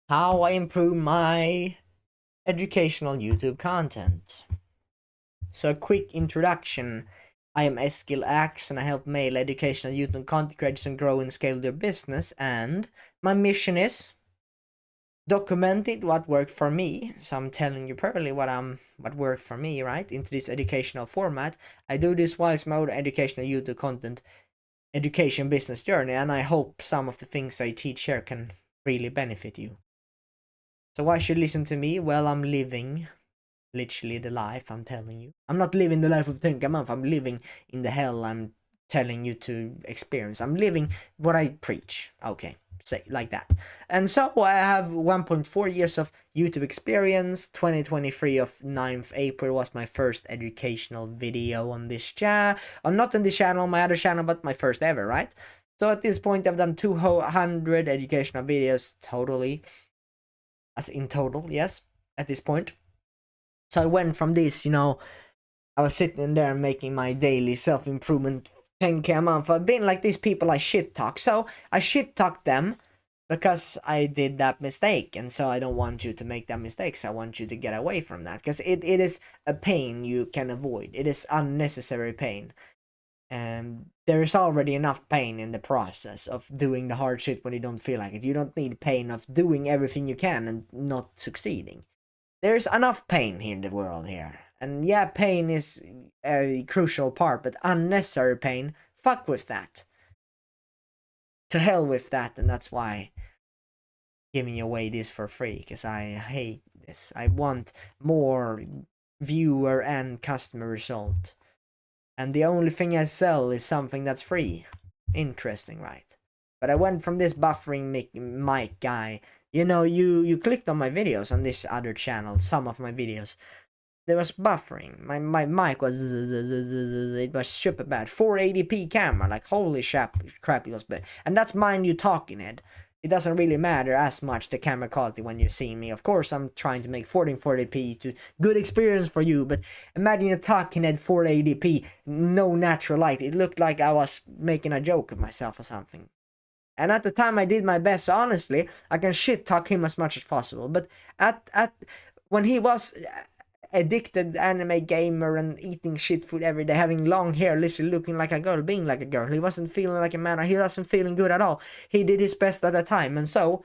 how I improve my educational YouTube content. So a quick introduction. I am Eskil Axe and I help male educational YouTube content creators and grow and scale their business, and my mission is documenting what worked for me. So I'm telling you purely what worked for me, right? Into this educational format. I do this while it's my own educational YouTube content education business journey, and I hope some of the things I teach here can really benefit you. So why should you listen to me? Well, I'm living literally the life I'm telling you. I'm not living the life of 10K a month. I'm living in the hell I'm telling you to experience. I'm living what I preach. Okay, say like that. And so I have 1.4 years of YouTube experience. 2023 of 9th April was my first educational video on this channel. I'm not on this channel, my other channel, but my first ever, right? So at this point, I've done 200 educational videos totally. As in total, yes, at this point. So I went from this, I was sitting there making my daily self-improvement 10K a month. I've been like these people I shit talk. So I shit talk them because I did that mistake. And so I don't want you to make that mistakes. I want you to get away from that. Because it is a pain you can avoid. It is unnecessary pain. And there is already enough pain in the process of doing the hard shit when you don't feel like it. You don't need pain of doing everything you can and not succeeding. There's enough pain here in the world here. And yeah, pain is a crucial part, but unnecessary pain, fuck with that. To hell with that, and that's why I'm giving away this for free, because I hate this. I want more viewer and customer result. And the only thing I sell is something that's free. Interesting, right? But I went from this buffering mic guy. You clicked on my videos on this other channel, some of my videos. There was buffering. My mic was, it was super bad. 480p camera, like holy crap, it was bad. And that's mind you talking it. It doesn't really matter as much the camera quality when you see me. Of course, I'm trying to make 1440p to good experience for you, but imagine a talking at 480p, no natural light. It looked like I was making a joke of myself or something. And at the time I did my best, so honestly, I can shit talk him as much as possible. But at when he was addicted anime gamer and eating shit food every day, having long hair, literally looking like a girl, being like a girl. He wasn't feeling like a man, or he wasn't feeling good at all. He did his best at the time, and so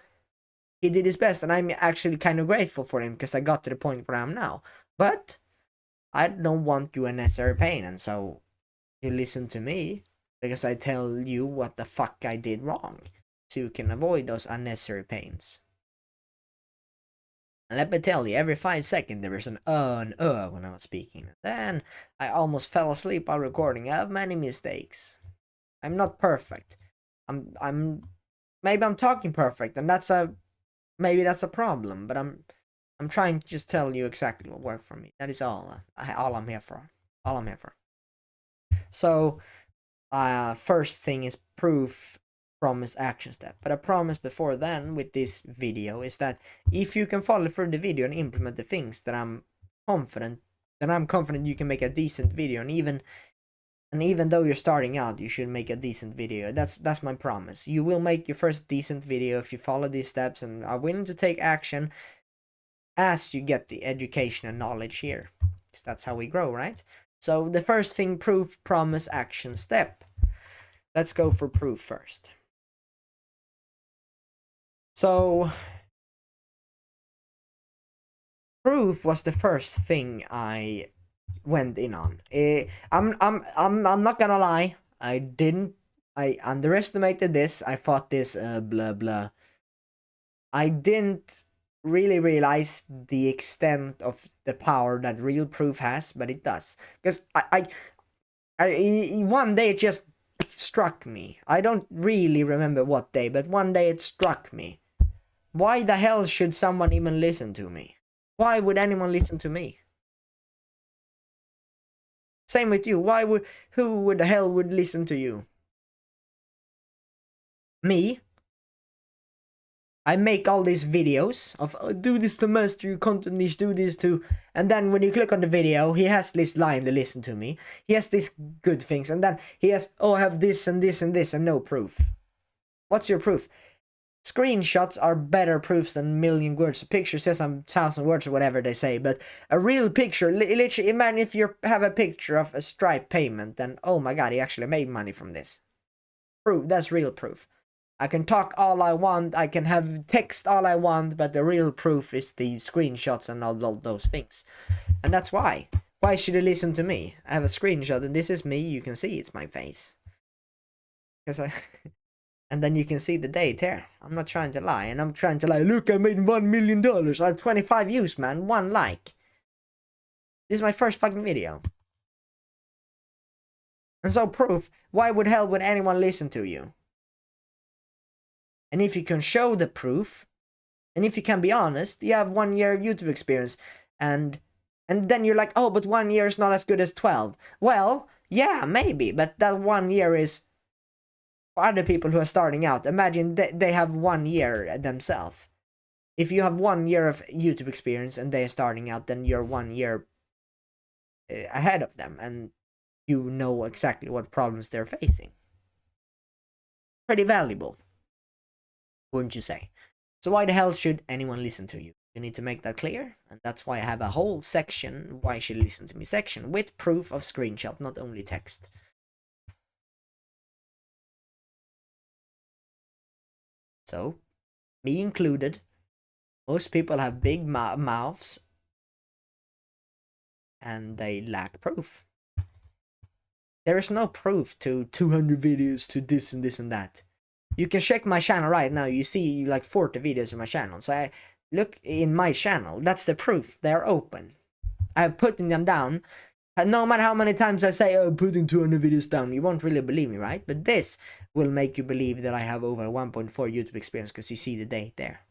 he did his best, and I'm actually kind of grateful for him because I got to the point where I am now. But I don't want you unnecessary pain, and so you listen to me because I tell you what the fuck I did wrong, so you can avoid those unnecessary pains. And let me tell you, every 5 seconds there was an and when I was speaking. Then I almost fell asleep while recording. I have many mistakes. I'm not perfect. Maybe I'm talking perfect, and maybe that's a problem. But I'm trying to just tell you exactly what worked for me. That is all. All I'm here for. All I'm here for. So, first thing is proof, promise, action step. But I promised before then with this video is that if you can follow through the video and implement the things that I'm confident you can make a decent video, and even though you're starting out, you should make a decent video. That's my promise. You will make your first decent video if you follow these steps and are willing to take action as you get the education and knowledge here. Because that's how we grow, right? So the first thing, proof, promise, action step. Let's go for proof first. So proof was the first thing I went in on. I'm not gonna lie. I underestimated this. I thought this blah blah. I didn't really realize the extent of the power that real proof has, but it does. Because I one day it just struck me. I don't really remember what day, but one day it struck me. Why the hell should someone even listen to me? Why would anyone listen to me? Same with you. Who would the hell would listen to you? Me? I make all these videos of do this to master your content niche, do this to, and then when you click on the video, he has this line to listen to me. He has these good things, and then he has, I have this and this and this, and no proof. What's your proof? Screenshots are better proofs than a million words. A picture says 1,000 words or whatever they say, but a real picture, literally, imagine if you have a picture of a Stripe payment, then oh my god, he actually made money from this. Proof, that's real proof. I can talk all I want, I can have text all I want, but the real proof is the screenshots and all those things. And that's why. Why should you listen to me? I have a screenshot and this is me, you can see it's my face. Because I... And then you can see the date here. I'm not trying to lie, and I'm trying to lie. Look, I made $1 million. I have 25 views, man. 1 like. This is my first fucking video. And so proof, why would hell would anyone listen to you? And if you can show the proof, and if you can be honest, you have 1 year of YouTube experience, and then you're like, oh, but 1 year is not as good as 12. Well, yeah, maybe, but that 1 year is for other people who are starting out. Imagine they have 1 year themselves. If you have 1 year of YouTube experience and they are starting out, then you're 1 year ahead of them, and you know exactly what problems they're facing. Pretty valuable, wouldn't you say? So why the hell should anyone listen to you? You need to make that clear, and that's why I have a whole section, why should you listen to me section, with proof of screenshot, not only text. So, me included, most people have big mouths and they lack proof. There is no proof to 200 videos to this and this and that. You can check my channel right now, you see like 40 videos on my channel. So I look in my channel, that's the proof, they're open. I'm putting them down. And no matter how many times I say, oh, I'm putting 200 videos down, you won't really believe me, right? But this will make you believe that I have over 1.4 YouTube experience because you see the date there.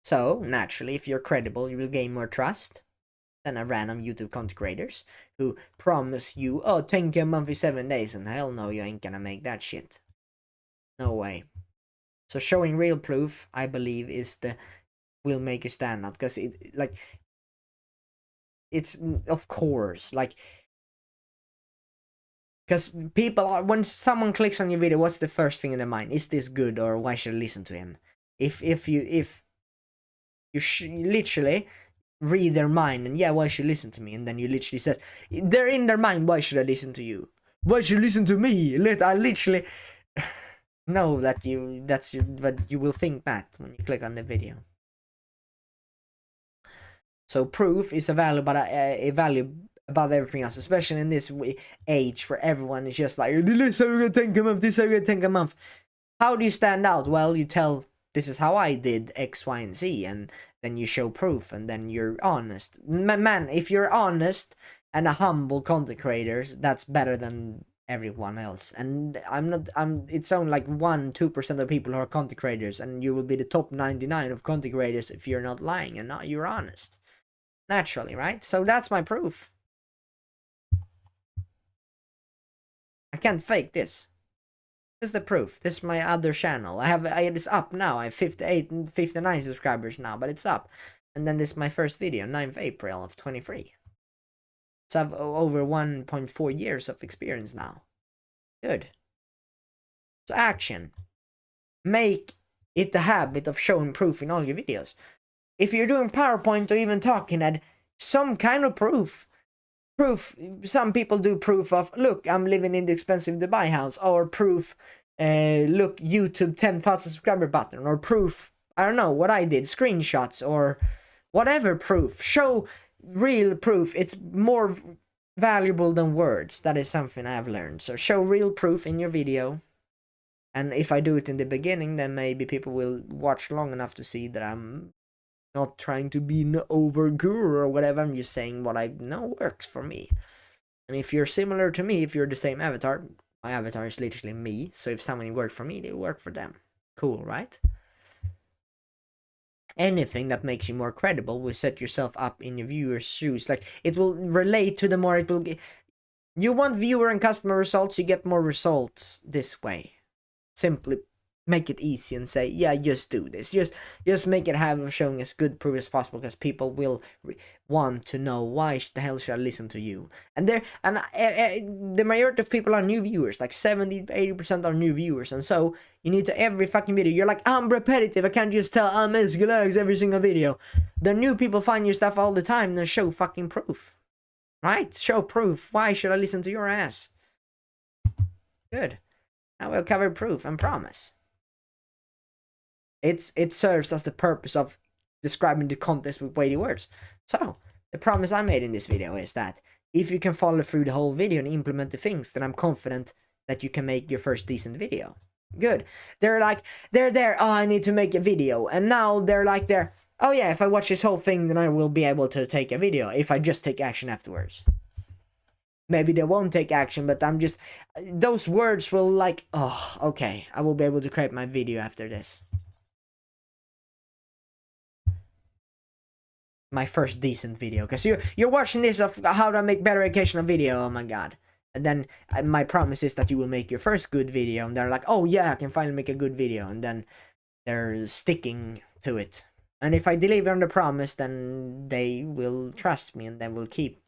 So, naturally, if you're credible, you will gain more trust than a random YouTube content creators who promise you, oh, 10k a month in 7 days, and hell no, you ain't gonna make that shit. No way. So showing real proof, I believe, will make you stand out, because it's of course, like, because people are, when someone clicks on your video, what's the first thing in their mind? Is this good, or why should I listen to him? If you literally read their mind, and yeah, why should you listen to me? And then you literally said, they're in their mind, why should I listen to you? Why should you listen to me? I literally know that but you will think that when you click on the video. So proof is a value, but a value above everything else, especially in this age where everyone is just like, this is how we're gonna 10k a month, this is how we're gonna 10k a month. How do you stand out? Well, you tell, this is how I did X, Y, and Z, and then you show proof, and then you're honest. Man, if you're honest and a humble content creator, that's better than everyone else. And it's only like 1-2% of people who are content creators, and you will be the top 99 of content creators if you're not lying and you're honest. Naturally, right? So that's my proof. I can't fake this. This is the proof. This is my other channel. It's up now. I have 58 and 59 subscribers now, but it's up. And then this is my first video, 9th April of 23. So I have over 1.4 years of experience now. Good. So action. Make it the habit of showing proof in all your videos. If you're doing PowerPoint or even talking, add some kind of proof. Proof, some people do proof of, look, I'm living in the expensive Dubai house, or proof, look, YouTube 10,000 subscriber button, or proof, I don't know, what I did, screenshots, or whatever proof. Show real proof. It's more valuable than words. That is something I've learned. So show real proof in your video. And if I do it in the beginning, then maybe people will watch long enough to see that I'm not trying to be an over guru or whatever. I'm just saying what I know works for me. And if you're similar to me, if you're the same avatar, my avatar is literally me. So if someone worked for me, they work for them. Cool, right? Anything that makes you more credible will set yourself up in your viewer's shoes. Like, it will relate to the more it will get. You want viewer and customer results, you get more results this way. Simply make it easy and say, yeah, just do this. Just make it have showing as good proof as possible, because people will want to know why the hell should I listen to you. And the majority of people are new viewers, like 70-80% are new viewers, and so you need to every fucking video. You're like, I'm repetitive. I can't just tell I'm Eskil every single video. The new people find your stuff all the time. Then show fucking proof, right? Show proof. Why should I listen to your ass? Good. Now we'll cover proof and promise. It serves as the purpose of describing the context with weighty words. So, the promise I made in this video is that if you can follow through the whole video and implement the things, then I'm confident that you can make your first decent video. Good. They're there, oh, I need to make a video. And now they're oh yeah, if I watch this whole thing, then I will be able to take a video if I just take action afterwards. Maybe they won't take action, but those words will oh, okay, I will be able to create my video after this. My first decent video, because you're watching this of how to make better educational video. Oh my god. And then my promise is that you will make your first good video, and they're like, oh yeah, I can finally make a good video, and then they're sticking to it. And if I deliver on the promise, then they will trust me, and then will keep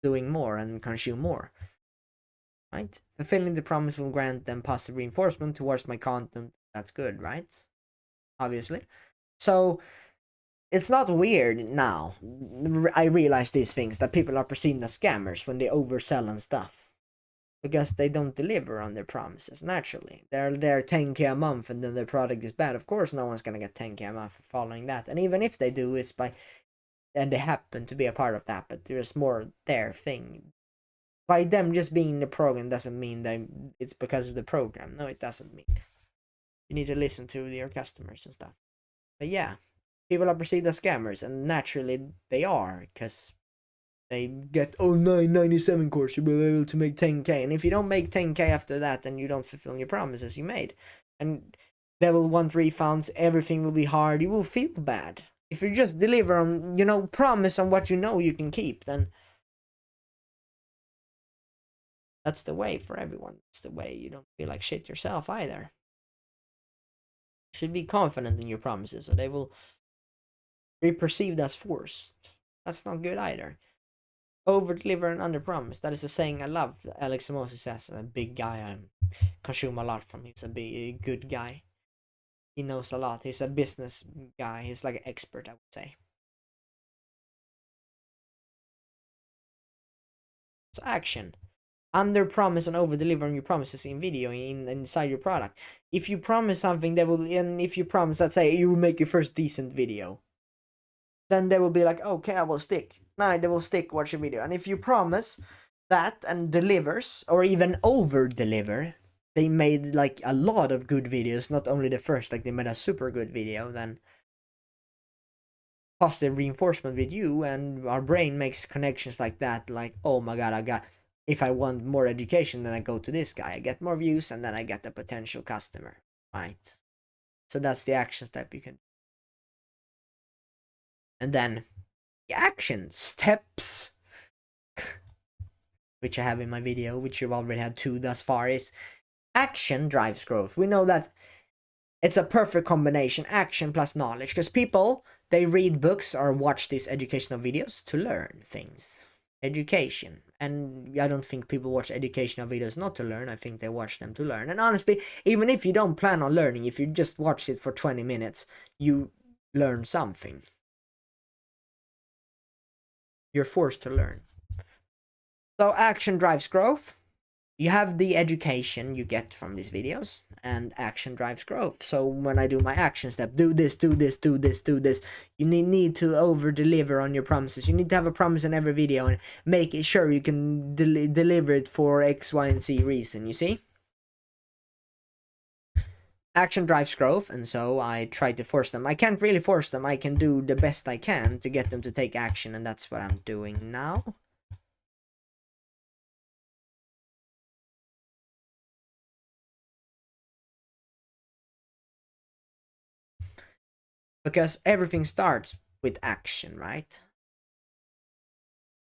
doing more and consume more, right? Fulfilling the promise will grant them positive reinforcement towards my content. That's good, right? Obviously. So it's not weird now. I realize these things, that people are perceived as scammers when they oversell and stuff, because they don't deliver on their promises. Naturally, they're 10k a month, and then their product is bad. Of course, no one's gonna get 10k a month for following that. And even if they do, it's and they happen to be a part of that. But there's more their thing. By them just being in the program doesn't mean that it's because of the program. No, it doesn't mean. You need to listen to your customers and stuff. But yeah. People are perceived as scammers, and naturally they are, because they get 997 course, you'll be able to make 10k, and if you don't make 10k after that, then you don't fulfill your promises you made, and they will want refunds. Everything will be hard. You will feel bad. If you just deliver on, promise on what you can keep, then that's the way for everyone. That's the way you don't feel like shit yourself either. You should be confident in your promises, so they will be perceived as forced. That's not good either. Over deliver and under promise. That is a saying I love. Alex Hormozi says, a big guy I consume a lot from. He's a big, good guy. He knows a lot. He's a business guy. He's like an expert, I would say. So action. Under promise and over deliver on your promises in video inside your product. If you promise something, and if you promise, let's say you will make your first decent video, then they will be like, okay, I will stick. No, they will stick, watch your video. And if you promise that and delivers, or even over deliver, they made a lot of good videos, not only the first, they made a super good video, then positive reinforcement with you, and our brain makes connections like that, oh my god, if I want more education, then I go to this guy, I get more views, and then I get a potential customer, right? So that's the action step you can. And then the action steps, which I have in my video, which you've already had 2 thus far, is action drives growth. We know that it's a perfect combination, action plus knowledge, because people, they read books or watch these educational videos to learn things. Education. And I don't think people watch educational videos not to learn. I think they watch them to learn. And honestly, even if you don't plan on learning, if you just watch it for 20 minutes, you learn something. You're forced to learn. So action drives growth. You have the education you get from these videos, and action drives growth. So when I do my action step, do this, do this, do this, do this, you need to over deliver on your promises. You need to have a promise in every video and make it sure you can deliver it for X, Y, and Z reason, you see? Action drives growth, and so I try to force them. I can't really force them. I can do the best I can to get them to take action, and that's what I'm doing now. Because everything starts with action, right?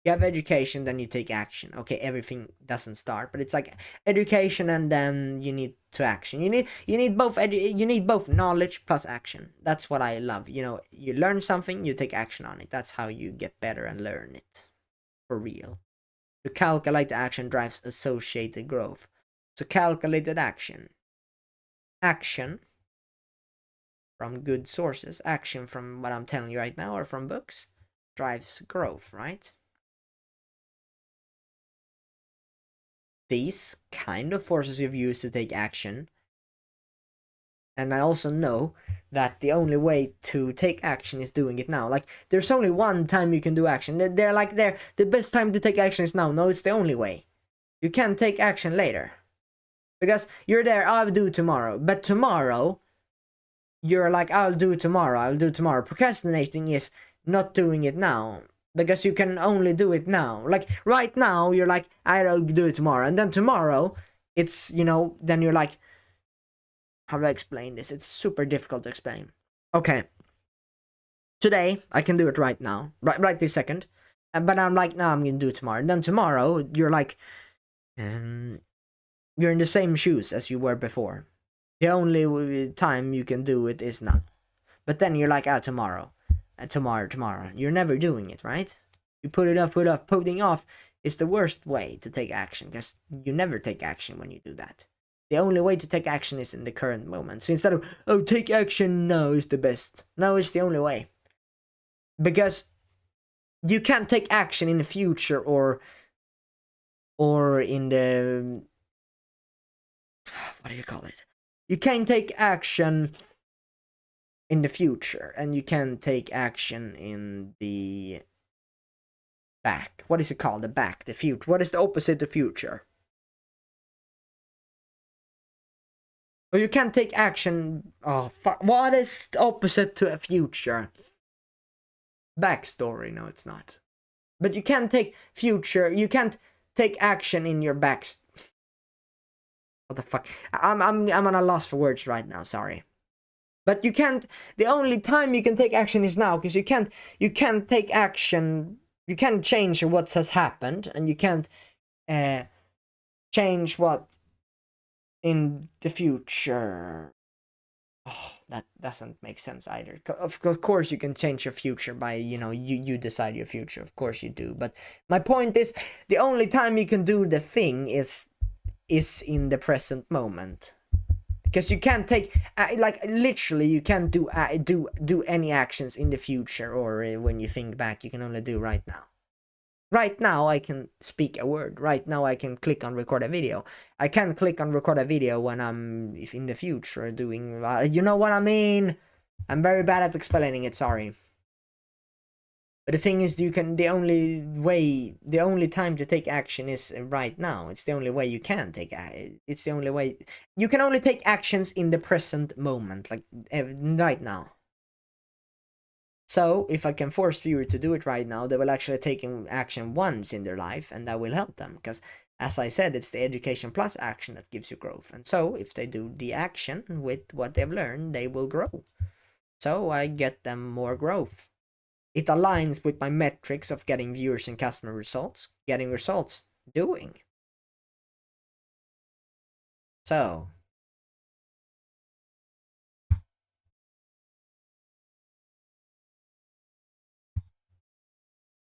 You have education, then you take action. Okay, everything doesn't start, but it's like education and then you need to action. You need both knowledge plus action. That's what I love. You know, you learn something, you take action on it. That's how you get better and learn it for real. To calculate action drives associated growth. So calculated action. Action from good sources, action from what I'm telling you right now or from books drives growth, right? These kind of forces you've used to take action. And I also know that the only way to take action is doing it now. Like, there's only one time you can do action. They're like, the best time to take action is now. No, it's the only way. You can't take action later. Because you're there, I'll do tomorrow. But tomorrow, you're like, I'll do tomorrow. Procrastinating is not doing it now. Because you can only do it now. Like, right now, you're like, I'll do it tomorrow. And then tomorrow, it's, you know, then you're like, how do I explain this? It's super difficult to explain. Okay. Today, I can do it right now. Right this second. But I'm like, no, I'm gonna do it tomorrow. And then tomorrow, you're like, you're in the same shoes as you were before. The only time you can do it is now. But then you're like, tomorrow. Tomorrow. You're never doing it, right? You put it off. Putting off is the worst way to take action, because you never take action when you do that. The only way to take action is in the current moment. So instead of, take action now is the best. Now is the only way. Because you can't take action in the future or in the, what do you call it? You can't take action in the future, and you can take action in the back. What is it called? The back, the future. What is the opposite of future? Or you can't take action. Oh, fuck. What is the opposite to a future? Backstory. No, it's not. But you can't take future. You can't take action in your back. What the fuck? I'm on a loss for words right now. Sorry. But you can't. The only time you can take action is now, because you can't take action. You can't change what has happened, and you can't change what in the future. Oh, that doesn't make sense either. Of course, you can change your future by, you decide your future. Of course you do. But my point is, the only time you can do the thing is in the present moment. Because you can't take, like, literally, you can't do any actions in the future or when you think back. You can only do right now. Right now, I can speak a word. Right now, I can click on record a video. I can't click on record a video when I'm in the future doing, you know what I mean? I'm very bad at explaining it, sorry. But the thing is, the only time to take action is right now. It's the only way you can take, it's the only way. You can only take actions in the present moment, like right now. So, if I can force viewers to do it right now, they will actually take action once in their life, and that will help them. Because, as I said, it's the education plus action that gives you growth. And so, if they do the action with what they've learned, they will grow. So, I get them more growth. It aligns with my metrics of getting viewers and customer results. Getting results. Doing. So.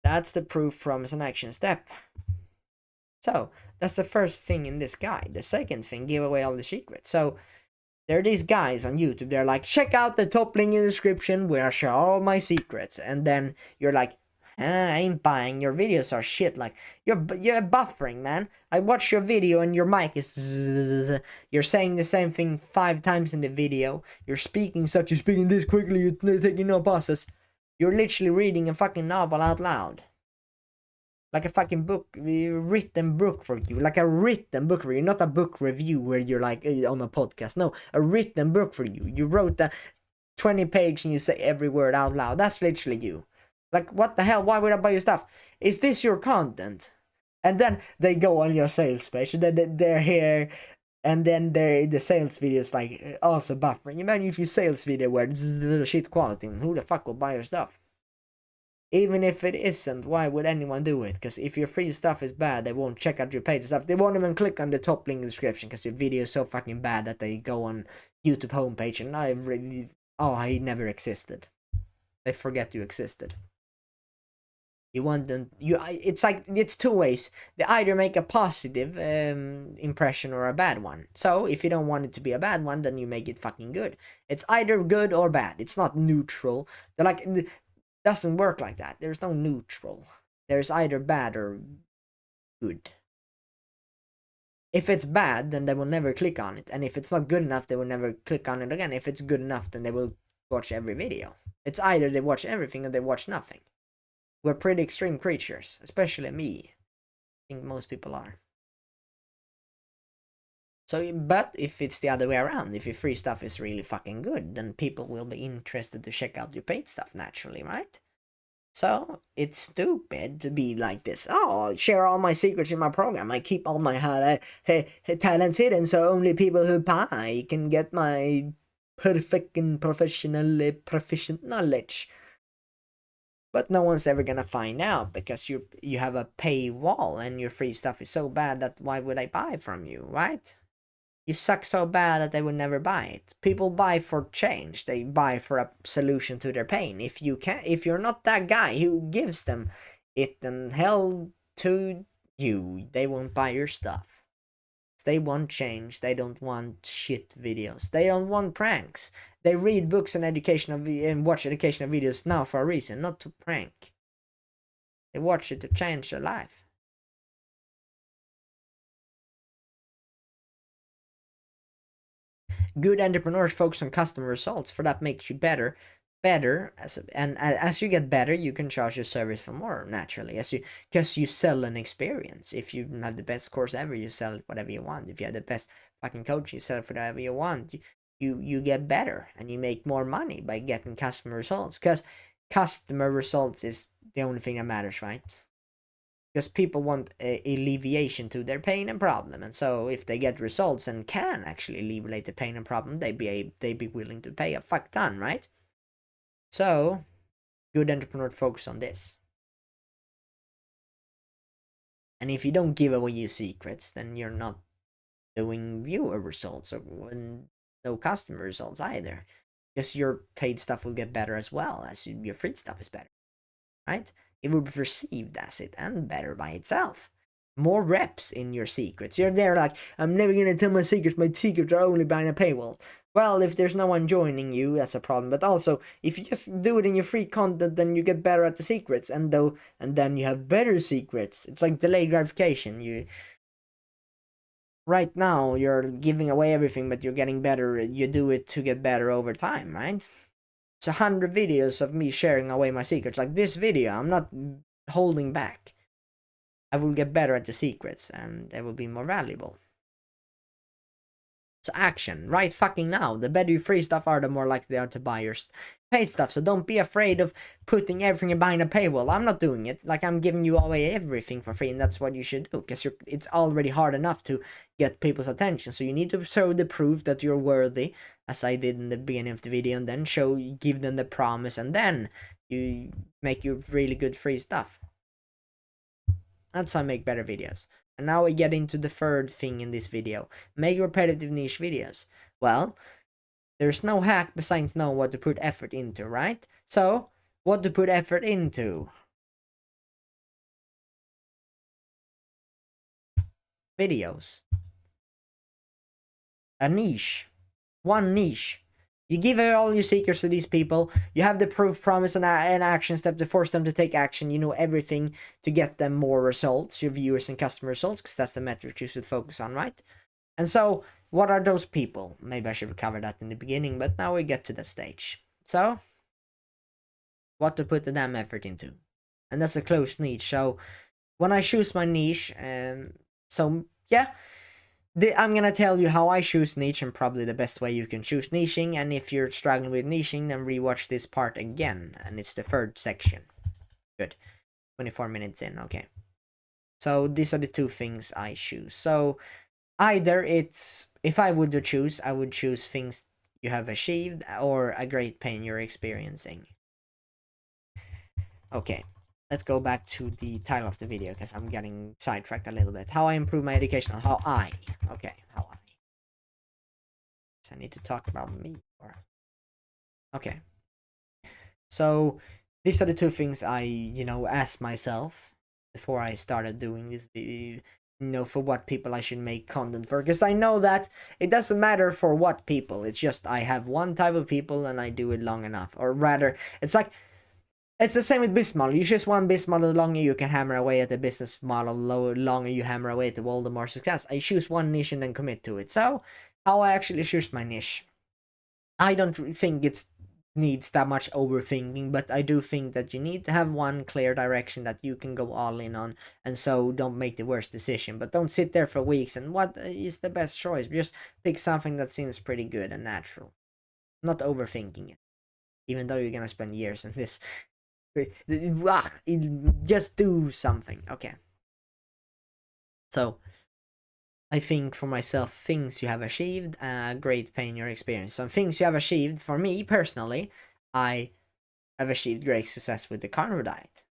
That's the proof, promise, and action step. So, that's the first thing in this guide. The second thing, give away all the secrets. So, there are these guys on YouTube. They're like, check out the top link in the description where I share all my secrets. And then you're like, I ain't buying. Your videos are shit. Like, you're buffering, man. I watch your video and your mic is zzz. You're saying the same thing 5 times in the video. You're speaking this quickly. You're taking no pauses. You're literally reading a fucking novel out loud. Like a fucking book, written book for you. Like a written book for you. Not a book review where you're like on a podcast. No, a written book for you. You wrote a 20-page and you say every word out loud. That's literally you. Like, what the hell? Why would I buy your stuff? Is this your content? And then they go on your sales page. And then they're here. And then the sales video is like also buffering. Imagine if your sales video were shit quality. Who the fuck will buy your stuff? Even if it isn't, why would anyone do it? Because if your free stuff is bad, they won't check out your paid stuff. They won't even click on the top link in the description because your video is so fucking bad that they go on YouTube homepage and I never existed. They forget you existed. You want them, it's like, it's two ways. They either make a positive impression or a bad one. So if you don't want it to be a bad one, then you make it fucking good. It's either good or bad. It's not neutral. They're like, it doesn't work like that. There's no neutral. There's either bad or good. If it's bad, then they will never click on it. And if it's not good enough, they will never click on it again. If it's good enough, then they will watch every video. It's either they watch everything or they watch nothing. We're pretty extreme creatures, especially me. I think most people are. So, but if it's the other way around, if your free stuff is really fucking good, then people will be interested to check out your paid stuff naturally, right? So, it's stupid to be like this. Oh, I'll share all my secrets in my program. I keep all my talents hidden so only people who buy can get my perfect and professional proficient knowledge. But no one's ever gonna find out because you have a paywall and your free stuff is so bad that why would I buy from you, right? You suck so bad that they would never buy it. People buy for change. They buy for a solution to their pain. If you're not that guy who gives them it, then hell to you. They won't buy your stuff. They want change. They don't want shit videos. They don't want pranks. They read books and watch educational videos now for a reason, not to prank. They watch it to change their life. Good entrepreneurs focus on customer results, for that makes you better. As you get better, you can charge your service for more naturally, because you sell an experience. If you have the best course ever, you sell it whatever you want. If you have the best fucking coach, you sell it for whatever you want. You get better and you make more money by getting customer results, because customer results is the only thing that matters, right? Because people want alleviation to their pain and problem, and so if they get results and can actually alleviate the pain and problem, they'd be willing to pay a fuck ton, right? So, good entrepreneur focus on this. And if you don't give away your secrets, then you're not doing viewer results or no customer results either. Because your paid stuff will get better as well as your free stuff is better, right? It will be perceived as it and better by itself. More reps in your secrets. You're there like, I'm never gonna tell my secrets are only behind a paywall. Well, if there's no one joining you, that's a problem. But also, if you just do it in your free content, then you get better at the secrets, and then you have better secrets. It's like delayed gratification. Right now you're giving away everything, but you're getting better. You do it to get better over time, right? So 100 videos of me sharing away my secrets, like this video, I'm not holding back. I will get better at the secrets, and they will be more valuable. So action, right fucking now. The better your free stuff are, the more likely they are to buy your paid stuff. So don't be afraid of putting everything behind a paywall. I'm not doing it. Like, I'm giving you away everything for free, and that's what you should do, because it's already hard enough to get people's attention. So you need to show the proof that you're worthy, as I did in the beginning of the video, and then give them the promise, and then you make your really good free stuff. That's how I make better videos. And now we get into the third thing in this video. Make repetitive niche videos. Well, there's no hack besides know what to put effort into, right? So, what to put effort into? Videos. A niche. One niche. You give all your secrets to these people. You have the proof, promise, and action step to force them to take action. You know everything to get them more results, your viewers and customer results, because that's the metric you should focus on, right? And so, what are those people? Maybe I should have covered that in the beginning, but now we get to that stage. So, what to put the damn effort into. And that's a closed niche. So, when I choose my niche, yeah, I'm gonna tell you how I choose niche, and probably the best way you can choose niching. And if you're struggling with niching, then rewatch this part again, and it's the third section. Good. 24 minutes in, okay. So these are the two things I choose. So either if I would choose, I would choose things you have achieved or a great pain you're experiencing. Okay, let's go back to the title of the video because I'm getting sidetracked a little bit. How I improve my education. How I. Okay, how I. So I need to talk about me. Or okay. So these are the two things I, asked myself before I started doing this video. For what people I should make content for, because I know that it doesn't matter for what people. It's just I have one type of people and I do it long enough, or rather, it's like it's the same with business model. You choose one business model, the longer you can hammer away at the business model, longer you hammer away at the wall, the more success. I choose one niche and then commit to it. So how I actually choose my niche, I don't think it's needs that much overthinking, but I do think that you need to have one clear direction that you can go all in on, and so don't make the worst decision. But don't sit there for weeks and what is the best choice. Just pick something that seems pretty good and natural, not overthinking it. Even though you're gonna spend years in this, just do something. Okay. So I think for myself, things you have achieved, great pain your experience. Some things you have achieved, for me personally, I have achieved great success with the carnivore diet.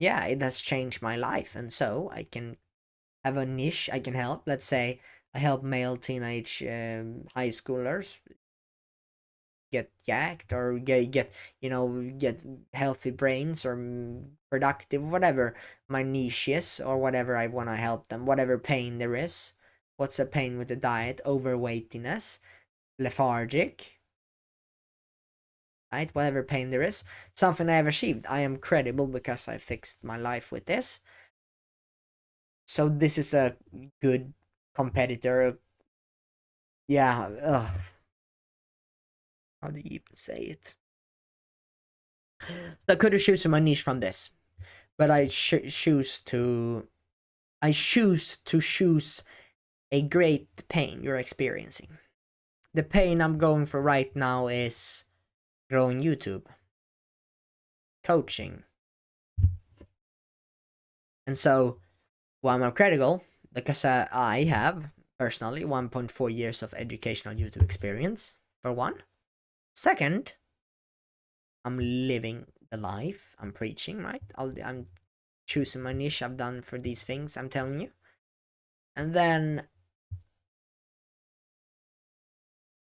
Yeah, it has changed my life, and so I can have a niche I can help. Let's say I help male teenage high schoolers get jacked or get healthy brains or productive, whatever my niche is, or whatever I want to help them, whatever pain there is. What's the pain with the diet? Overweightiness, lethargic, right? Whatever pain there is, something I have achieved. I am credible because I fixed my life with this. So this is a good competitor. Yeah, how do you even say it? So I could have chosen my niche from this, but I choose to choose a great pain you're experiencing. The pain I'm going for right now is growing YouTube, coaching, and so why am I critical? Because I have personally 1.4 years of educational YouTube experience. For one, second, I'm living the life I'm preaching. Right, I'm choosing my niche. I've done for these things I'm telling you, and then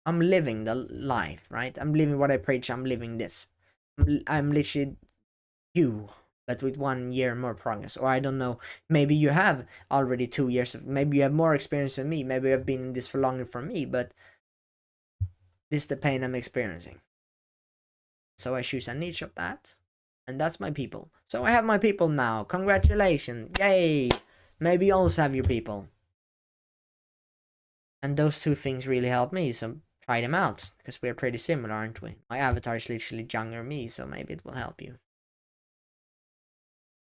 I'm living the life, right? I'm living what I preach. I'm living this. I'm literally you, but with 1 year more progress. Or I don't know. Maybe you have already 2 years of. Maybe you have more experience than me. Maybe I've been in this for longer for me. But this is the pain I'm experiencing. So I choose a niche of that, and that's my people. So I have my people now. Congratulations! Yay! Maybe you also have your people. And those two things really help me. So try them out, because we're pretty similar, aren't we? My avatar is literally younger me, so maybe it will help you.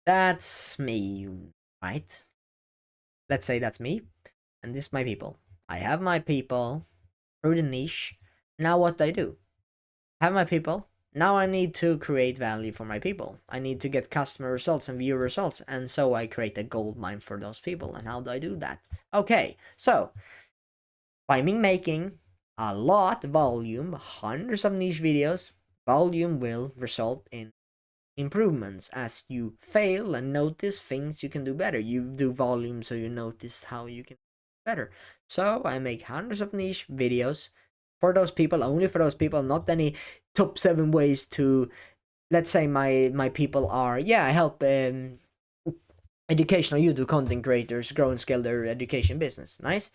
That's me, right? Let's say that's me, and this is my people. I have my people through the niche. Now what do I do? Have my people. Now I need to create value for my people. I need to get customer results and viewer results, and so I create a gold mine for those people. And how do I do that? Okay, so by me making a lot volume, hundreds of niche videos, volume will result in improvements as you fail and notice things you can do better. You do volume so you notice how you can do better. So I make hundreds of niche videos for those people, only for those people, not any top 7 ways to, let's say my people are, I help educational YouTube content creators grow and scale their education business. Nice.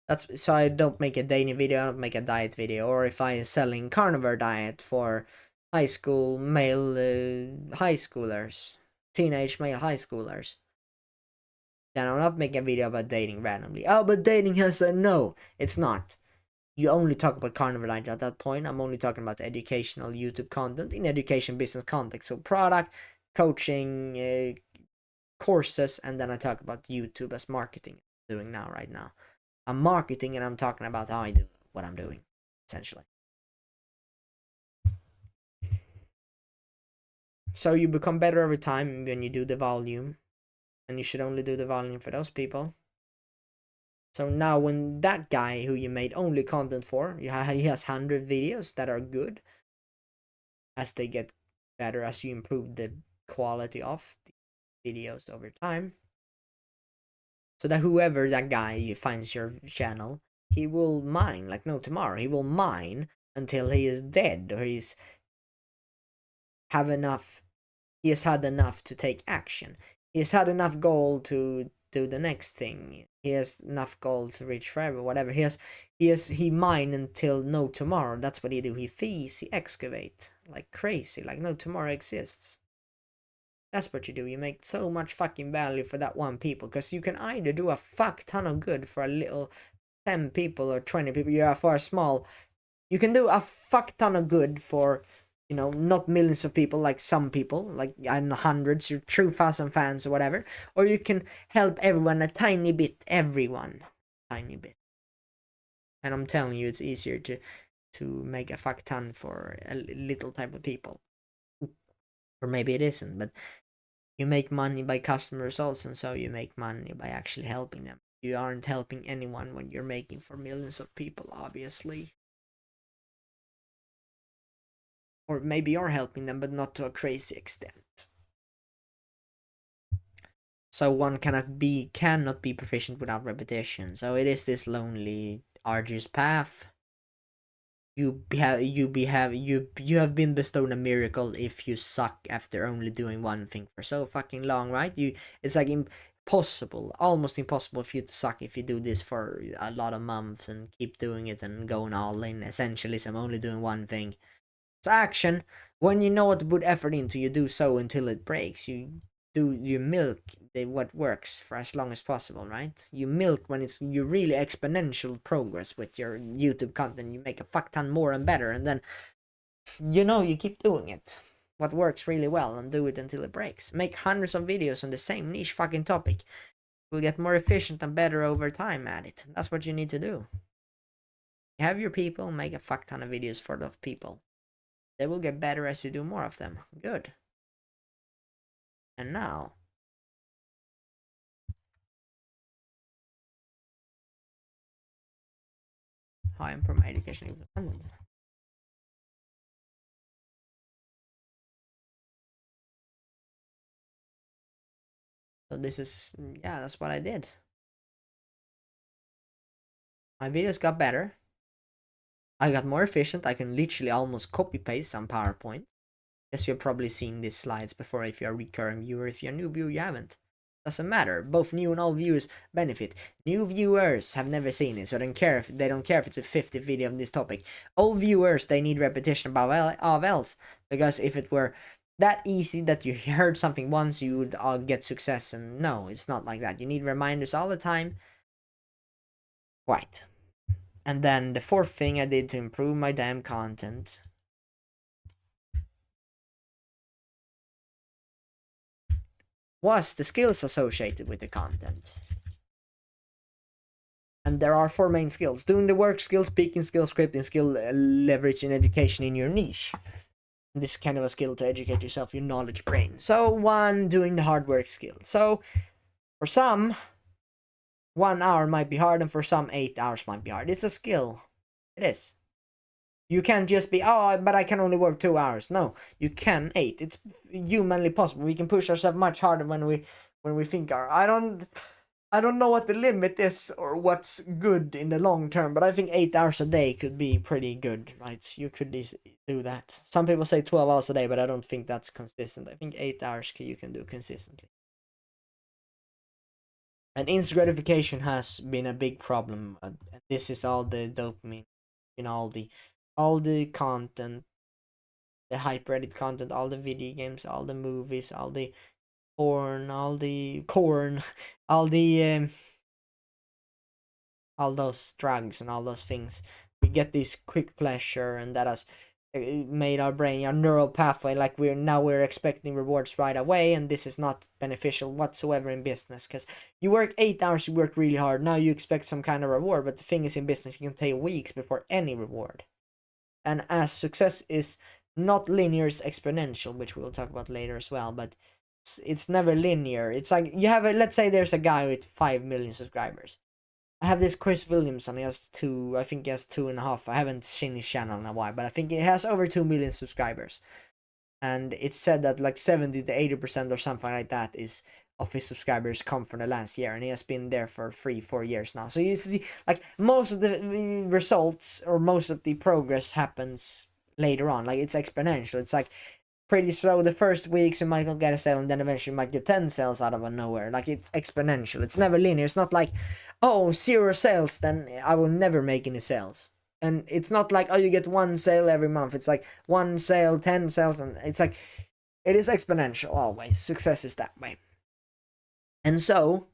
That's so I don't make a dating video, I don't make a diet video, or if I am selling carnivore diet for high school male high schoolers, teenage male high schoolers, then I'm not making a video about dating randomly. Oh, but dating has a no, it's not. You only talk about carnivore diet at that point. I'm only talking about educational YouTube content in education business context. So product, coaching, courses, and then I talk about YouTube as marketing. Doing now right now. I'm marketing and I'm talking about how I do what I'm doing, essentially. So you become better over time when you do the volume, and you should only do the volume for those people. So now when that guy who you made only content for, he has 100 videos that are good, as they get better, as you improve the quality of the videos over time, so that whoever that guy finds your channel, he will mine like no tomorrow. He will mine until he is dead, or he's have enough. He has had enough to take action. He has had enough gold to do the next thing. He has enough gold to reach forever, whatever. He mine until no tomorrow. That's what he do. He feeds, he excavate like crazy, like no tomorrow exists. That's what you do. You make so much fucking value for that one people, because you can either do a fuck ton of good for a little 10 people or 20 people. You are for a small. You can do a fuck ton of good for, you know, not millions of people like some people, like I don't know, hundreds, your true 1,000 fans or whatever. Or you can help everyone a tiny bit, everyone, tiny bit. And I'm telling you, it's easier to make a fuck ton for a little type of people. Or maybe it isn't, but you make money by customer results, and so you make money by actually helping them. You aren't helping anyone when you're making for millions of people, obviously. Or maybe you're helping them, but not to a crazy extent. So one cannot be proficient without repetition. So it is this lonely, arduous path. You have been bestowed a miracle if you suck after only doing one thing for so fucking long, right? It's like impossible, almost impossible for you to suck if you do this for a lot of months and keep doing it and going all in. Essentially, I'm only doing one thing. So action, when you know what to put effort into, you do so until it breaks. You milk what works for as long as possible, right? You milk when you really exponential progress with your YouTube content. You make a fuck ton more and better, and then you keep doing it. What works really well, and do it until it breaks. Make hundreds of videos on the same niche fucking topic. You'll get more efficient and better over time at it. That's what you need to do. You have your people, make a fuck ton of videos for those people. They will get better as you do more of them. Good. And now, how I improve my education content. So this is, yeah, that's what I did. My videos got better. I got more efficient. I can literally almost copy paste some PowerPoint. Yes, you've probably seen these slides before if you're a recurring viewer. If you're a new viewer, you haven't. Doesn't matter. Both new and old viewers benefit. New viewers have never seen it, so they don't care if it's a 50th video on this topic. Old viewers, they need repetition of else. Because if it were that easy that you heard something once, you would get success. And no, it's not like that. You need reminders all the time. Right. And then the fourth thing I did to improve my damn content was the skills associated with the content. And there are 4 main skills: doing the work skill, speaking skill, scripting skill, leveraging education in your niche. And this is kind of a skill to educate yourself, your knowledge brain. So 1, doing the hard work skill. So for some, 1 hour might be hard, and for some 8 hours might be hard. It's a skill. It is. You can't just be, oh, but I can only work 2 hours. No, you can 8. It's humanly possible. We can push ourselves much harder when we think I don't know what the limit is or what's good in the long term, but I think 8 hours a day could be pretty good, right? You could do that. Some people say 12 hours a day, but I don't think that's consistent. I think 8 hours you can do consistently. And instant gratification has been a big problem. This is all the dopamine, all the content, the hyper edit content, all the video games, all the movies, all the porn, all the corn, all the all those drugs and all those things. We get this quick pleasure, and that has made our brain, our neural pathway, like we're expecting rewards right away, and this is not beneficial whatsoever in business, because you work 8 hours, you work really hard, now you expect some kind of reward, but the thing is, in business it can take weeks before any reward. And as success is not linear, it's exponential, which we'll talk about later as well, but it's never linear. It's like you have let's say there's a guy with 5 million subscribers. I have this Chris Williamson. He has 2. I think he has 2.5. I haven't seen his channel in a while, but I think he has over 2 million subscribers. and it's said that like 70 to 80% or something like that is of his subscribers come from the last year, and he has been there for 3-4 years now. So you see, like, most of the results or most of the progress happens later on. Like, it's exponential. It's like pretty slow the first weeks, you might not get a sale, and then eventually you might get 10 sales out of nowhere. Like, it's exponential. It's never linear. It's not like, oh, 0 sales, then I will never make any sales. And it's not like, oh, you get 1 sale every month. It's like 1 sale, 10 sales, and it's like, it is exponential always. Success is that way. And so,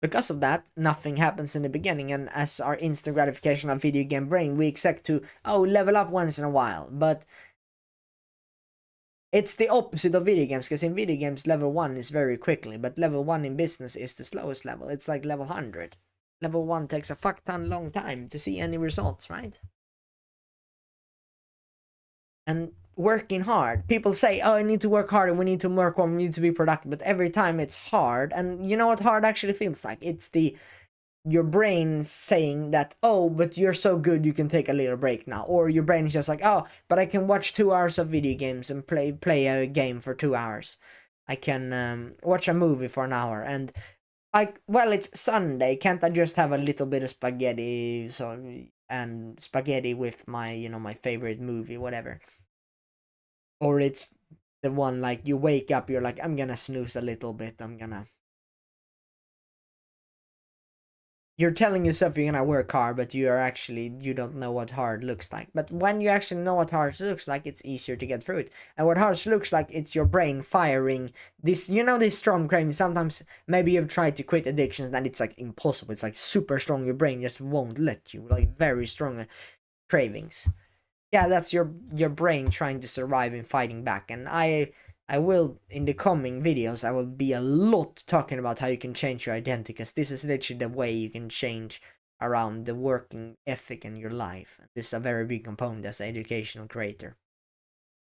because of that, nothing happens in the beginning, and as our instant gratification of video game brain, we expect to, oh, level up once in a while. But it's the opposite of video games, because in video games, level 1 is very quickly, but level 1 in business is the slowest level. It's like level 100. Level 1 takes a fuck ton long time to see any results, right? And working hard. People say, oh, I need to work harder, we need to work more, we need to be productive, but every time it's hard, and you know what hard actually feels like? It's your brain saying that, oh, but you're so good, you can take a little break now. Or your brain is just like, oh, but I can watch 2 hours of video games and play a game for 2 hours. I can watch a movie for an hour, and well, it's Sunday, can't I just have a little bit of spaghetti, and spaghetti with my, my favorite movie, whatever. Or it's the one like you wake up, you're like, I'm gonna snooze a little bit, you're telling yourself you're gonna work hard, but you don't know what hard looks like. But when you actually know what hard looks like, it's easier to get through it. And what hard looks like, it's your brain firing this, this strong craving. Sometimes maybe you've tried to quit addictions, and it's like impossible. It's like super strong. Your brain just won't let you. Like very strong cravings. Yeah, that's your brain trying to survive and fighting back. And I will, in the coming videos, I will be a lot talking about how you can change your identity, because this is literally the way you can change around the working ethic in your life. This is a very big component as an educational creator.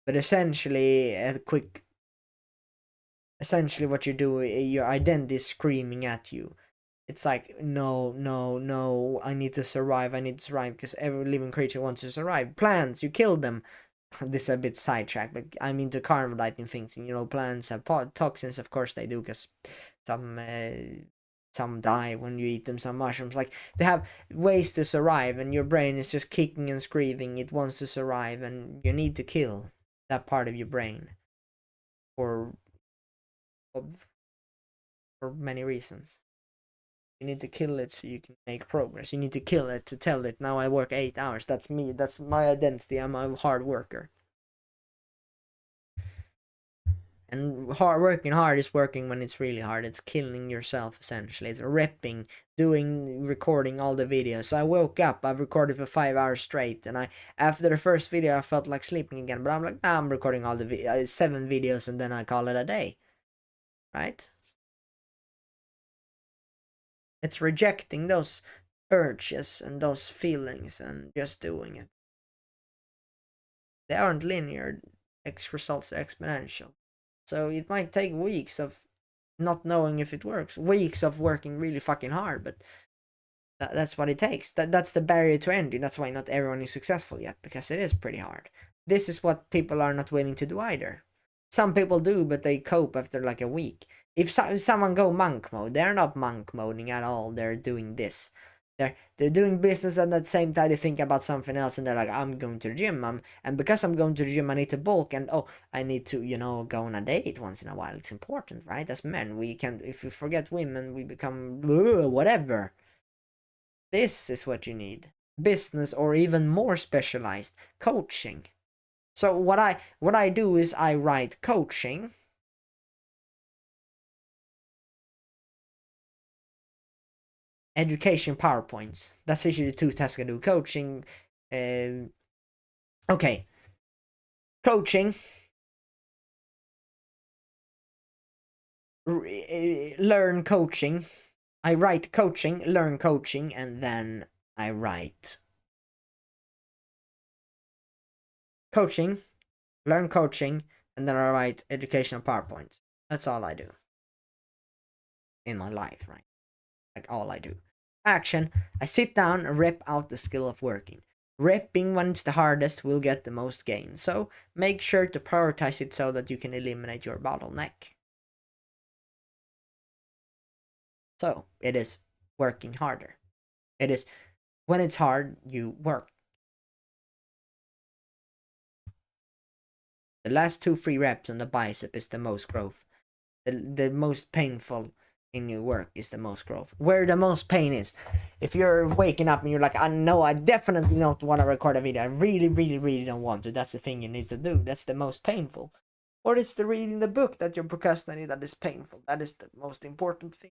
But essentially, what you do, your identity is screaming at you. It's like, no, no, no, I need to survive, because every living creature wants to survive. Plants, you kill them. This is a bit sidetracked, but I'm into carnivore things. Plants have toxins, of course they do, because some die when you eat them. Some mushrooms, like, they have ways to survive, and your brain is just kicking and screaming. It wants to survive, and you need to kill that part of your brain for many reasons. You need to kill it so you can make progress. You need to kill it to tell it, now I work 8 hours. That's me. That's my identity. I'm a hard worker. And working hard is working when it's really hard. It's killing yourself, essentially. It's repping, recording all the videos. So I woke up, I've recorded for 5 hours straight, and after the first video, I felt like sleeping again. But I'm like, nah, I'm recording all the 7 videos, and then I call it a day. Right? It's rejecting those urges and those feelings and just doing it. They aren't linear. X results are exponential. So it might take weeks of not knowing if it works, weeks of working really fucking hard, but that's what it takes. That's the barrier to entry. That's why not everyone is successful yet, because it is pretty hard. This is what people are not willing to do either. Some people do, but they cope after like a week. If someone go monk mode, they're not monk moding at all. They're doing this. They're doing business, and at the same time they think about something else, and they're like, I'm going to the gym, and because I'm going to the gym, I need to bulk, and I need to go on a date once in a while. It's important, right? As men, we can, if we forget women, we become whatever. This is what you need: business, or even more specialized, coaching. So what I do is I write coaching. Education PowerPoints. That's usually the 2 tasks I do. Coaching. Okay. Coaching. Learn coaching. I write coaching, learn coaching, and then I write coaching, learn coaching, and then I write educational PowerPoints. That's all I do in my life, right? Like, all I do. Action. I sit down and rip out the skill of working. Repping when it's the hardest will get the most gain, so make sure to prioritize it so that you can eliminate your bottleneck. So it is working harder. It is when it's hard, you work. The last 2-3 reps on the bicep is the most growth. The most painful in your work is the most growth. Where the most pain is. If you're waking up and you're like, I know I definitely don't want to record a video. I really, really, really don't want to. That's the thing you need to do. That's the most painful. Or it's the reading the book that you're procrastinating that is painful. That is the most important thing.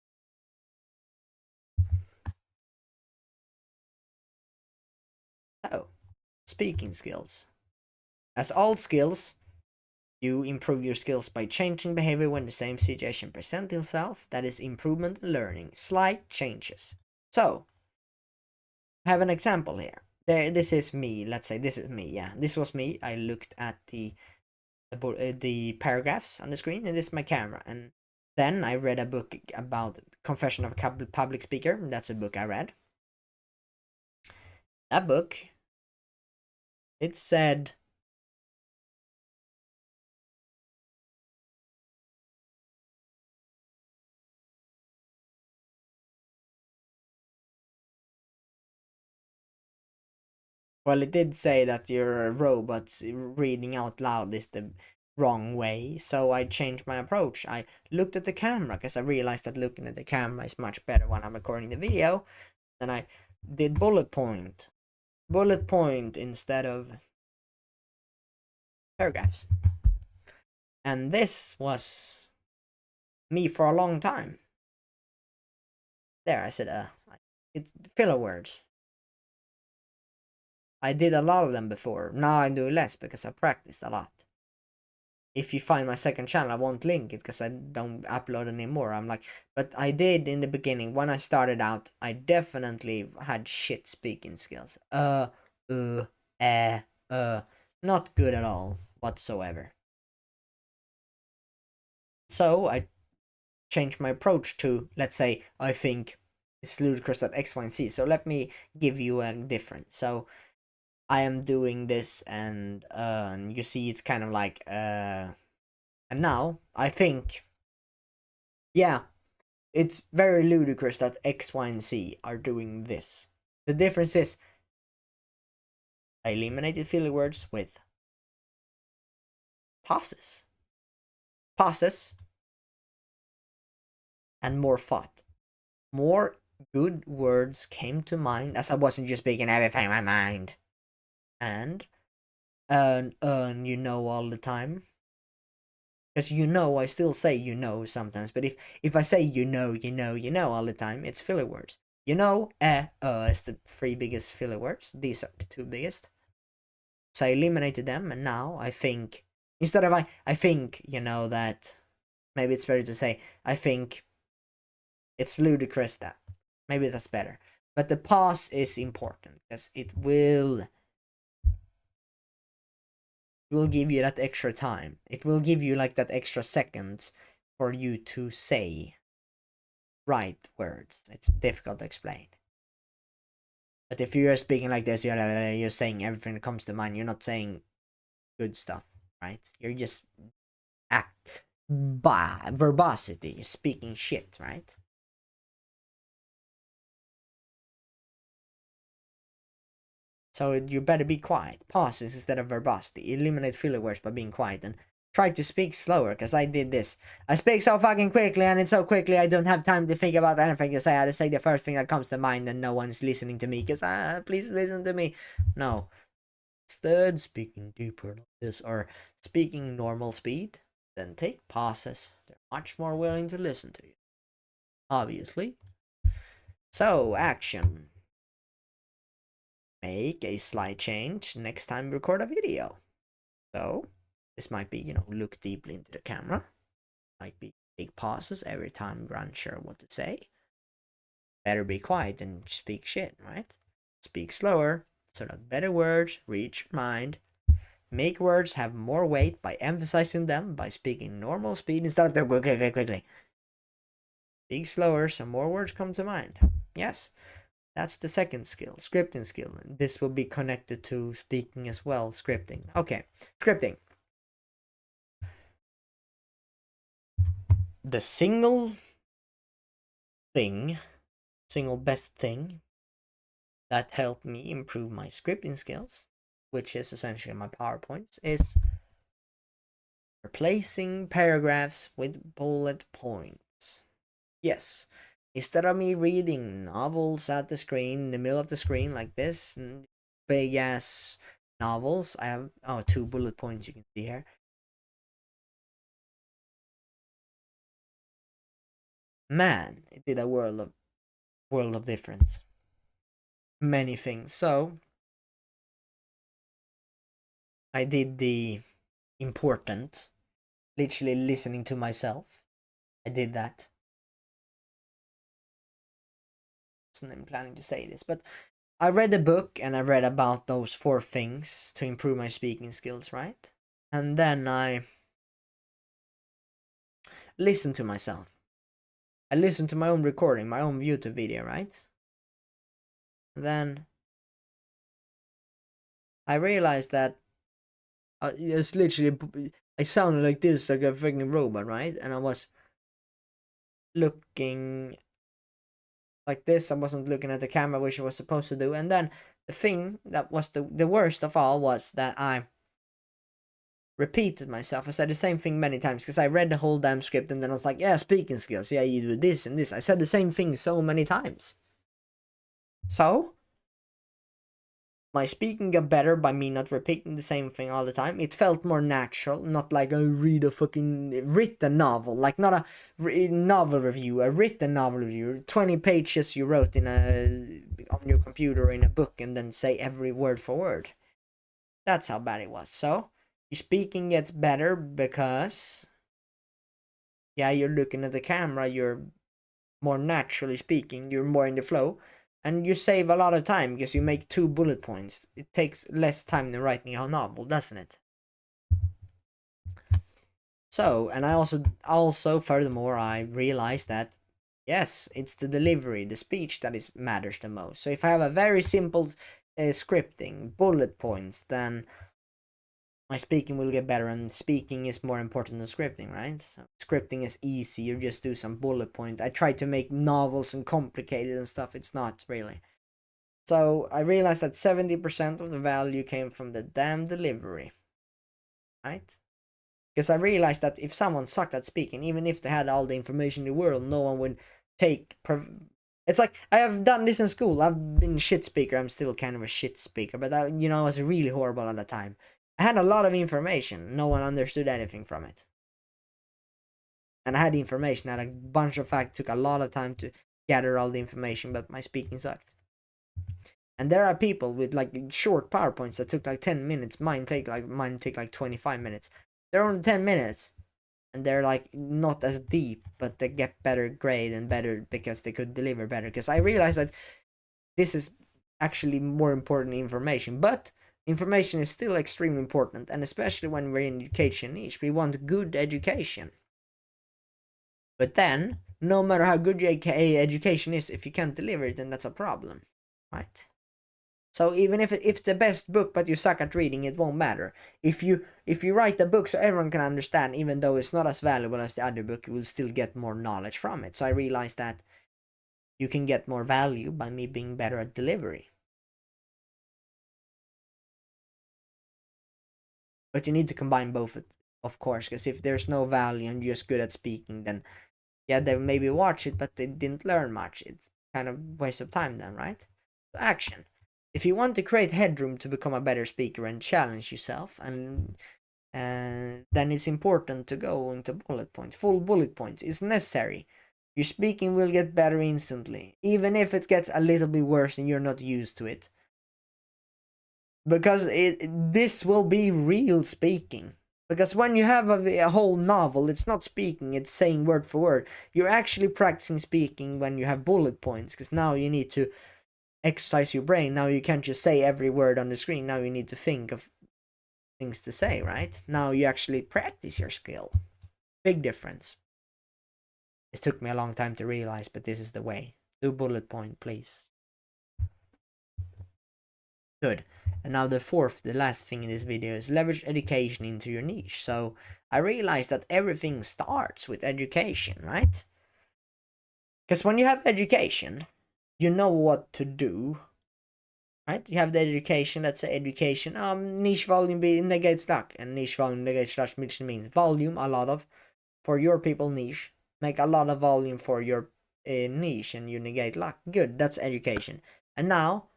So, speaking skills. As all skills, you improve your skills by changing behavior when the same situation presents itself. That is improvement and learning. Slight changes. So, I have an example here. This is me. Let's say this is me. Yeah, this was me. I looked at the paragraphs on the screen, and this is my camera. And then I read a book about Confession of a Public Speaker. That's a book I read. That book, it said, well, it did say that your robots reading out loud is the wrong way, so I changed my approach. I looked at the camera because I realized that looking at the camera is much better when I'm recording the video. Then I did bullet point instead of paragraphs. And this was me for a long time. There, I said, it's filler words. I did a lot of them before. Now I do less because I practiced a lot. If you find my second channel, I won't link it because I don't upload anymore. I'm like, but I did in the beginning. When I started out, I definitely had shit speaking skills. Not good at all whatsoever. So I changed my approach to, let's say, I think it's ludicrous that X, Y, and Z. So let me give you a difference. So I am doing this, and you see it's kind of like, and now I think, yeah, it's very ludicrous that X, Y, and Z are doing this. The difference is I eliminated filler words with pauses. Pauses and more thought. More good words came to mind as I wasn't just speaking everything in my mind. And you know all the time. Because you know, I still say you know sometimes, but if I say you know all the time, it's filler words. You know, is the 3 biggest filler words. These are the 2 biggest. So I eliminated them, and now I think, instead of I think, you know, that, maybe it's better to say, I think it's ludicrous that. Maybe that's better. But the pause is important, because it will give you that extra time. It will give you like that extra seconds for you to say right words. It's difficult to explain. But if you're speaking like this, you're saying everything that comes to mind. You're not saying good stuff, right? You're just verbosity. You're speaking shit, right? So you better be quiet. Pauses instead of verbosity. Eliminate filler words by being quiet, and try to speak slower, because I did this. I speak so fucking quickly, and it's so quickly I don't have time to think about anything to say. I had to say the first thing that comes to mind, and no one's listening to me, because please listen to me. No. Instead, speaking deeper like this, or speaking normal speed, then take pauses. They're much more willing to listen to you. Obviously. So, action. Make a slight change next time you record a video. So, this might be, look deeply into the camera. Might be take pauses every time you're unsure what to say. Better be quiet and speak shit, right? Speak slower so that better words reach your mind. Make words have more weight by emphasizing them by speaking normal speed instead of quickly. Speak slower so more words come to mind. Yes. That's the second skill, scripting skill. This will be connected to speaking as well, scripting. Okay, scripting. The single best thing that helped me improve my scripting skills, which is essentially my PowerPoints, is replacing paragraphs with bullet points. Yes, instead of me reading novels at the screen, in the middle of the screen like this, and big ass novels, I have 2 bullet points you can see here. Man, it did a world of difference. Many things. So I did the important, literally listening to myself. I did that. I wasn't planning to say this, but I read a book and I read about those 4 things to improve my speaking skills, right? And then I listened to myself. I listened to my own recording, my own YouTube video, right? Then I realized that it's literally, I sounded like this, like a freaking robot, right? And I was looking like this. I wasn't looking at the camera, which I was supposed to do. And then the thing that was the worst of all was that I repeated myself. I said the same thing many times because I read the whole damn script and then I was like, yeah, speaking skills. Yeah, you do this and this. I said the same thing so many times. So my speaking got better by me not repeating the same thing all the time. It felt more natural, not like I read a fucking written novel, like not a novel review, a written novel review, 20 pages you wrote in on your computer in a book and then say every word for word. That's how bad it was. So your speaking gets better because, yeah, you're looking at the camera, you're more naturally speaking, you're more in the flow. And you save a lot of time because you make 2 bullet points. It takes less time than writing a novel, doesn't it? So, and I also furthermore, I realized that yes, it's the delivery, the speech that matters the most. So if I have a very simple scripting, bullet points, then my speaking will get better, and speaking is more important than scripting, right? So scripting is easy, you just do some bullet points. I try to make novels and complicated and stuff, it's not really. So I realized that 70% of the value came from the damn delivery, right? Because I realized that if someone sucked at speaking, even if they had all the information in the world, no one would take. It's like I have done this in school. I've been a shit speaker. I'm still kind of a shit speaker, but I was really horrible at the time. I had a lot of information. No one understood anything from it. And I had information. I had a bunch of facts. Took a lot of time to gather all the information, but my speaking sucked. And there are people with like short PowerPoints that took like 10 minutes. Mine take like 25 minutes. They're only 10 minutes. And they're like not as deep, but they get better grade and better because they could deliver better. Because I realized that this is actually more important information. But information is still extremely important. And especially when we're in education niche, we want good education. But then, no matter how good your education is, if you can't deliver it, then that's a problem. Right? So even if it's the best book but you suck at reading, it won't matter. If you write the book so everyone can understand, even though it's not as valuable as the other book, you will still get more knowledge from it. So I realized that you can get more value by me being better at delivery. But you need to combine both, of course, because if there's no value and you're just good at speaking, then yeah, they maybe watch it, but they didn't learn much. It's kind of waste of time then, right? So action. If you want to create headroom to become a better speaker and challenge yourself, and then it's important to go into bullet points. Full bullet points is necessary. Your speaking will get better instantly, even if it gets a little bit worse and you're not used to it. Because this will be real speaking. Because when you have a whole novel, it's not speaking, it's saying word for word. You're actually practicing speaking when you have bullet points, because now you need to exercise your brain. Now you can't just say every word on the screen. Now you need to think of things to say, right? Now you actually practice your skill. Big difference. This took me a long time to realize, but this is the way. Do bullet point, please. Good. And now the last thing in this video is leverage education into your niche. So I realized that everything starts with education, right? Because when you have education, you know what to do, right? You have the education, let's say education, niche volume negates luck, and niche volume negates luck, which means volume, a lot of, for your people niche, make a lot of volume for your niche, and you negate luck. Good, that's education. And now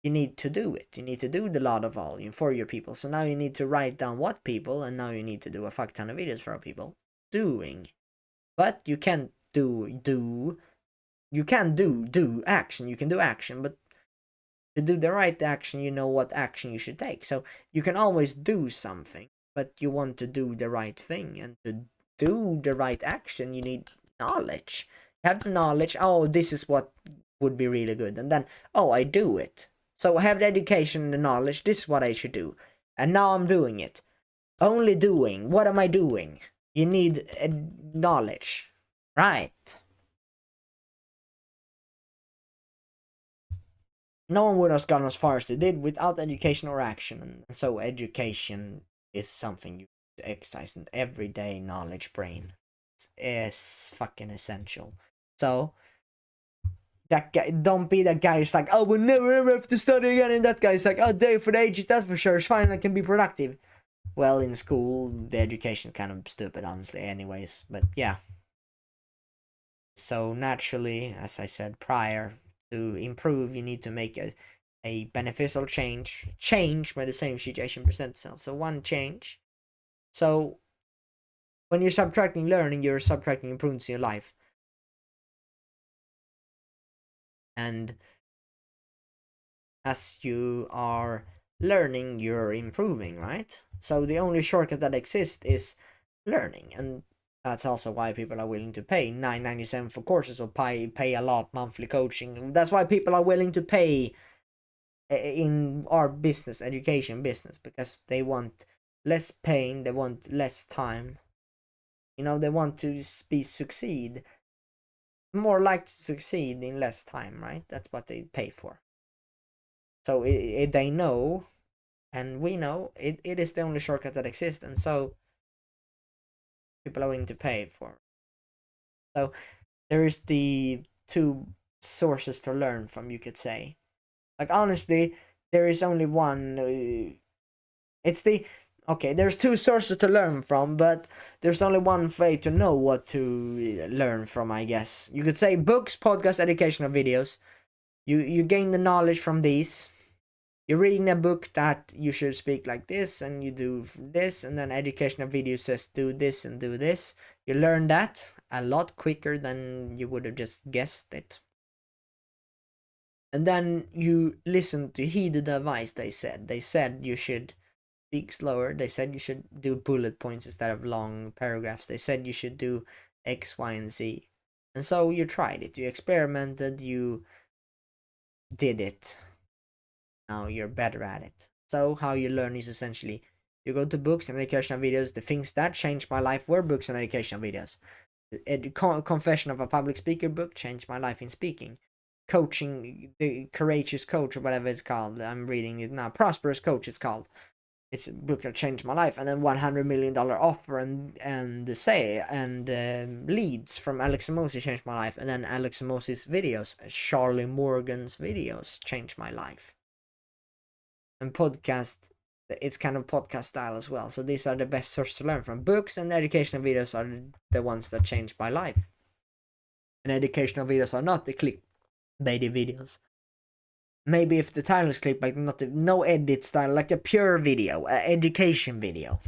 you need to do it. You need to do the lot of volume for your people. So now you need to write down what people, and now you need to do a fuck ton of videos for our people doing. But you can't do action. You can do action, but to do the right action, you know what action you should take. So you can always do something, but you want to do the right thing, and to do the right action, you need knowledge. You have the knowledge. Oh, this is what would be really good, and then I do it. So I have the education and the knowledge. This is what I should do, and now I'm doing it. Only doing. What am I doing? You need knowledge, right? No one would have gone as far as they did without education or action. And so education is something you exercise, in everyday knowledge brain. It's fucking essential. So that guy, don't be that guy who's like, oh, we'll never ever have to study again, and that guy's like, oh, day for the age, that's for sure, it's fine, I can be productive. Well, in school, the education kind of stupid, honestly, anyways, but yeah. So naturally, as I said prior, to improve, you need to make a beneficial change where the same situation presents itself. So one change. So when you're subtracting learning, you're subtracting improvements in your life. And as you are learning, you're improving, right? So the only shortcut that exists is learning, and that's also why people are willing to pay $9.97 for courses, or pay a lot monthly coaching. That's why people are willing to pay in our business, education business, because they want less pain, they want less time. They want to succeed, more likely to succeed in less time, right? That's what they pay for. So they know, and we know, it is the only shortcut that exists, and so people are willing to pay for. So there is the two sources to learn from, you could say. Like, honestly, there is only one. There's two sources to learn from, but there's only one way to know what to learn from, I guess. You could say books, podcasts, educational videos. You gain the knowledge from these. You're reading a book that you should speak like this, and you do this, and then educational video says do this and do this. You learn that a lot quicker than you would have just guessed it. And then you listen to heed the advice they said. They said you should speak slower. They said you should do bullet points instead of long paragraphs. They said you should do X, Y, and Z. And so you tried it. You experimented. You did it. Now you're better at it. So how you learn is essentially you go to books and educational videos. The things that changed my life were books and educational videos. The Confession of a Public Speaker book changed my life in speaking. Coaching, the Courageous Coach, or whatever it's called. I'm reading it now. Prosperous Coach, it's called. It's a book that changed my life. And then $100 million offer and leads from Alex Hormozi changed my life. And then Alex Hormozi's videos, Charlie Morgan's videos changed my life. And podcast, it's kind of podcast style as well. So these are the best sources to learn from. Books and educational videos are the ones that changed my life. And educational videos are not the clickbaity videos. Maybe if the title is clickbait, not no edit style, like a pure video, education video.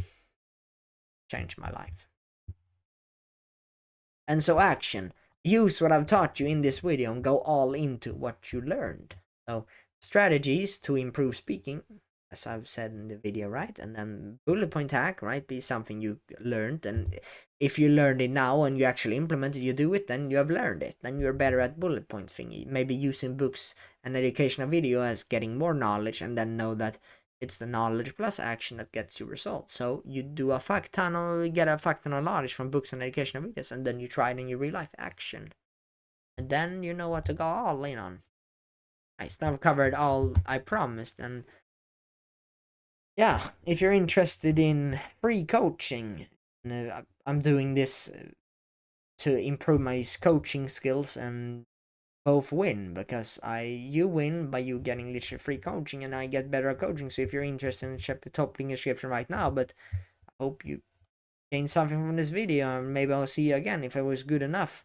Changed my life. And so action. Use what I've taught you in this video and go all into what you learned. So strategies to improve speaking, as I've said in the video, right? And then bullet point hack, right? Be something you learned, and if you learned it now and you actually implement it, you do it, then you have learned it. Then you're better at bullet point thingy. Maybe using books and educational video as getting more knowledge, and then know that it's the knowledge plus action that gets you results. So you do a fuck ton of knowledge from books and educational videos, and then you try it in your real life action. And then you know what to go all in on. Nice, now I've covered all I promised, and yeah, if you're interested in free coaching, I'm doing this to improve my coaching skills and both win, because you win by you getting literally free coaching and I get better at coaching. So if you're interested, in check the top link in the description right now. But I hope you gained something from this video, and maybe I'll see you again if it was good enough.